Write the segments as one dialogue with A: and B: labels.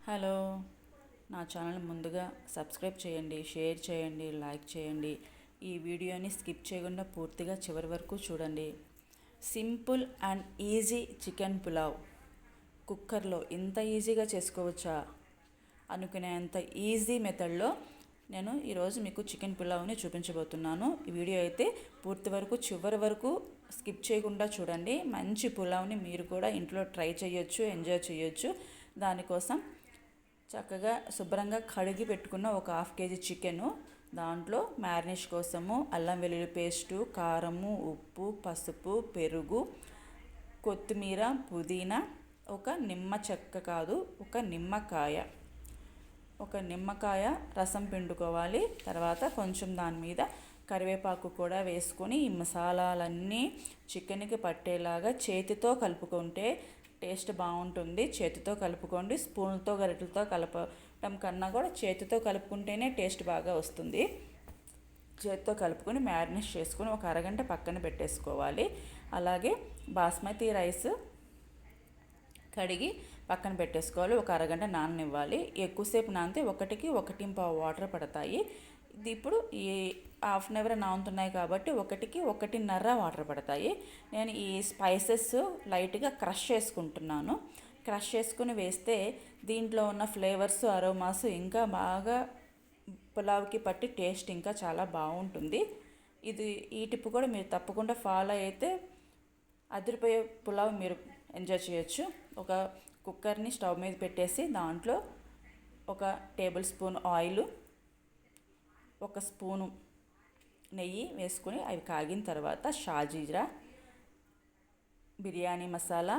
A: Hello, నా channel ముందుగా subscribe చేయండి, షేర్ చేయండి, లైక్ చేయండి. ఈ వీడియోని స్కిప్ చేయకుండా పూర్తిగా చివరి వరకు చూడండి. Simple and easy chicken pulao కుక్కర్లో ఇంత ఈజీగా చేసుకోవచ్చా అనుకునేంత ఈజీ మెథడ్లో నేను ఈరోజు మీకు చికెన్ పులావ్ని చూపించబోతున్నాను. ఈ వీడియో అయితే పూర్తి వరకు చివరి వరకు స్కిప్ చేయకుండా చూడండి. మంచి పులావ్ని మీరు కూడా ఇంట్లో ట్రై చేయొచ్చు, ఎంజాయ్ చేయొచ్చు. దానికోసం చక్కగా శుభ్రంగా కడిగి పెట్టుకున్న ఒక 1/2 kg చికెను, దాంట్లో మ్యారినేష్ కోసము అల్లం వెల్లుల్లి పేస్టు, కారము, ఉప్పు, పసుపు, పెరుగు, కొత్తిమీర, పుదీనా, ఒక నిమ్మ చెక్క కాదు ఒక నిమ్మకాయ రసం పిండుకోవాలి. తర్వాత కొంచెం దాని మీద కరివేపాకు కూడా వేసుకొని ఈ మసాలాలన్నీ చికెన్కి పట్టేలాగా చేతితో కలుపుకుంటే టేస్ట్ బాగుంటుంది. చేతితో కలుపుకోండి. స్పూన్తో గరిటెలతో కలపడం కన్నా కూడా చేతితో కలుపుకుంటేనే టేస్ట్ బాగా వస్తుంది. చేతితో కలుపుకొని మ్యారినేట్ చేసుకొని ఒక అరగంట పక్కన పెట్టేసుకోవాలి. అలాగే బాస్మతి రైస్ కడిగి పక్కన పెట్టేసుకోవాలి. ఒక అరగంట నాననివ్వాలి. ఎక్కువసేపు నానితే 1కి 1.5 వాటర్ పడతాయి. ఇది ఇప్పుడు ఈ 1/2 అవర్ నానుతున్నాయి కాబట్టి 1కి 1.5 వాటర్ పడతాయి. నేను ఈ స్పైసెస్ లైట్గా క్రష్ చేసుకుంటున్నాను. క్రష్ చేసుకుని వేస్తే దీంట్లో ఉన్న ఫ్లేవర్స్, అరోమాస్ ఇంకా బాగా పులావ్కి పట్టి టేస్ట్ ఇంకా చాలా బాగుంటుంది. ఈ టిప్ కూడా మీరు తప్పకుండా ఫాలో అయితే అదిరిపోయే పులావ్ మీరు ఎంజాయ్ చేయొచ్చు. ఒక కుక్కర్ని స్టవ్ మీద పెట్టేసి దాంట్లో 1 టేబుల్ స్పూన్ ఆయిల్, 1 స్పూను నెయ్యి వేసుకొని అవి కాగిన తర్వాత షాజీరా, బిర్యానీ మసాలా,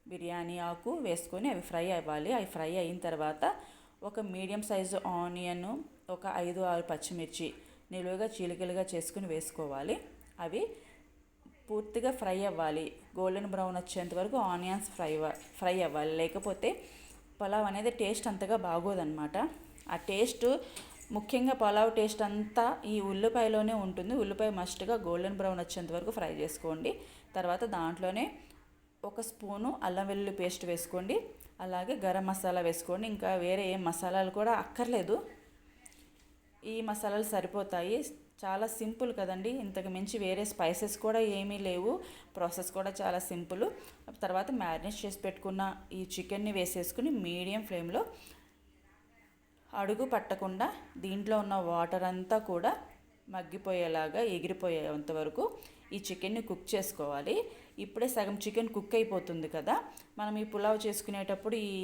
A: బిర్యానీ ఆకు వేసుకొని అవి ఫ్రై అవ్వాలి. అవి ఫ్రై అయిన తర్వాత ఒక మీడియం సైజు ఆనియన్, ఒక 5-6 పచ్చిమిర్చి నిలువుగా చీలికలుగా చేసుకుని వేసుకోవాలి. అవి పూర్తిగా ఫ్రై అవ్వాలి. గోల్డెన్ బ్రౌన్ వచ్చేంత వరకు ఆనియన్స్ ఫ్రై అవ్వాలి. లేకపోతే పులావ్ అనేది టేస్ట్ అంతగా బాగోదన్నమాట. ఆ టేస్ట్ ముఖ్యంగా పులావ్ టేస్ట్ అంతా ఈ ఉల్లిపాయలోనే ఉంటుంది. ఉల్లిపాయ మస్ట్గా గోల్డెన్ బ్రౌన్ వచ్చేంత వరకు ఫ్రై చేసుకోండి. తర్వాత దాంట్లోనే 1 స్పూను అల్లం వెల్లుల్లి పేస్ట్ వేసుకోండి. అలాగే గరం మసాలా వేసుకోండి. ఇంకా వేరే ఏం మసాలాలు కూడా అక్కర్లేదు. ఈ మసాలాలు సరిపోతాయి. చాలా సింపుల్ కదండి. ఇంతకు మించి వేరే స్పైసెస్ కూడా ఏమీ లేవు. ప్రాసెస్ కూడా చాలా సింపుల్. తర్వాత మ్యారినేట్ చేసి పెట్టుకున్న ఈ చికెన్ని వేసేసుకుని మీడియం ఫ్లేమ్లో అడుగు పట్టకుండా దీంట్లో ఉన్న వాటర్ అంతా కూడా మగ్గిపోయేలాగా ఎగిరిపోయేంత వరకు ఈ చికెన్ని కుక్ చేసుకోవాలి. ఇప్పుడే సగం చికెన్ కుక్ అయిపోతుంది కదా. మనం ఈ పులావ్ చేసుకునేటప్పుడు ఈ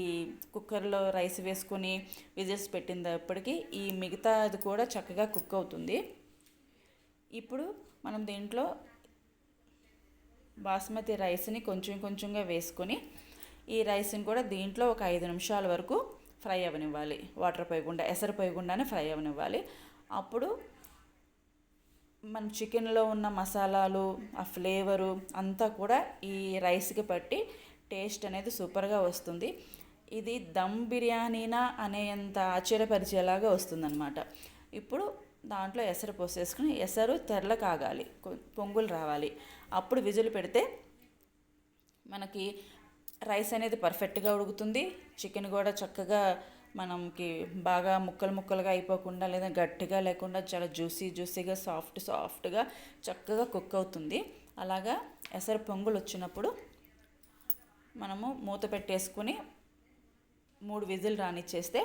A: కుక్కర్లో రైస్ వేసుకొని విజిల్స్ పెట్టినప్పటికీ ఈ మిగతాది కూడా చక్కగా కుక్ అవుతుంది. ఇప్పుడు మనం దీంట్లో బాస్మతి రైస్ని కొంచెం కొంచెంగా వేసుకొని ఈ రైస్ని కూడా దీంట్లో ఒక 5 నిమిషాల వరకు ఫ్రై అవ్వనివ్వాలి. వాటర్ పోయకుండా, ఎసరు పోయకుండానే ఫ్రై అవ్వనివ్వాలి. అప్పుడు మన చికెన్లో ఉన్న మసాలాలు, ఆ ఫ్లేవరు అంతా కూడా ఈ రైస్కి పట్టి టేస్ట్ అనేది సూపర్గా వస్తుంది. ఇది దమ్ బిర్యానీనా అనేంత ఆశ్చర్యపరిచేలాగా వస్తుందన్నమాట. ఇప్పుడు దాంట్లో ఎసరు పోసేసుకుని ఎసరు తెరల కాగాలి, పొంగులు రావాలి. అప్పుడు విజిల్ పెడితే మనకి రైస్ అనేది పర్ఫెక్ట్గా ఉడుకుతుంది. చికెన్ కూడా చక్కగా మనకి బాగా ముక్కలుగా అయిపోకుండా లేదా గట్టిగా లేకుండా చాలా జ్యూసీగా సాఫ్ట్గా చక్కగా కుక్ అవుతుంది. అలాగా ఎసరు పొంగులు వచ్చినప్పుడు మనము మూత పెట్టేసుకుని 3 విజిల్ రానిచ్చేస్తే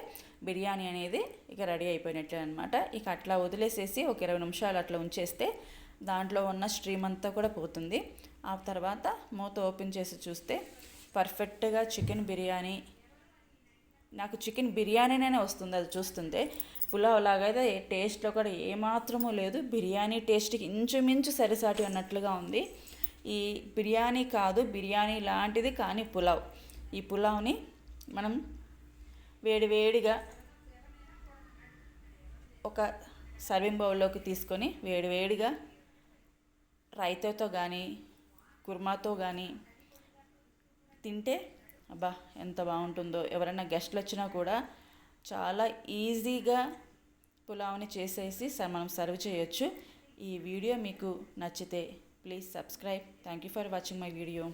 A: బిర్యానీ అనేది ఇక రెడీ అయిపోయినట్లే అనమాట. ఇక అట్లా వదిలేసేసి ఒక 20 నిమిషాలు అట్లా ఉంచేస్తే దాంట్లో ఉన్న స్ట్రీమ్ అంతా కూడా పోతుంది. ఆ తర్వాత మూత ఓపెన్ చేసి చూస్తే పర్ఫెక్ట్గా చికెన్ బిర్యానీ, నాకు చికెన్ బిర్యానీనే వస్తుంది. అది చూస్తుంటే పులావ్ లాగైతే టేస్ట్లో కూడా ఏమాత్రమూ లేదు. బిర్యానీ టేస్ట్కి ఇంచుమించు సరిసాటి అన్నట్లుగా ఉంది. ఈ బిర్యానీ కాదు, బిర్యానీ లాంటిది కానీ పులావ్. ఈ పులావ్ని మనం వేడివేడిగా ఒక సర్వింగ్ బౌల్లోకి తీసుకొని వేడివేడిగా రైతాతో కానీ కుర్మాతో కానీ తింటే అబ్బా ఎంత బాగుంటుందో. ఎవరైనా గెస్ట్లు వచ్చినా కూడా చాలా ఈజీగా పులావ్ని చేసేసి మనం సర్వ్ చేయొచ్చు. ఈ వీడియో మీకు నచ్చితే please subscribe. Thank you for watching my video.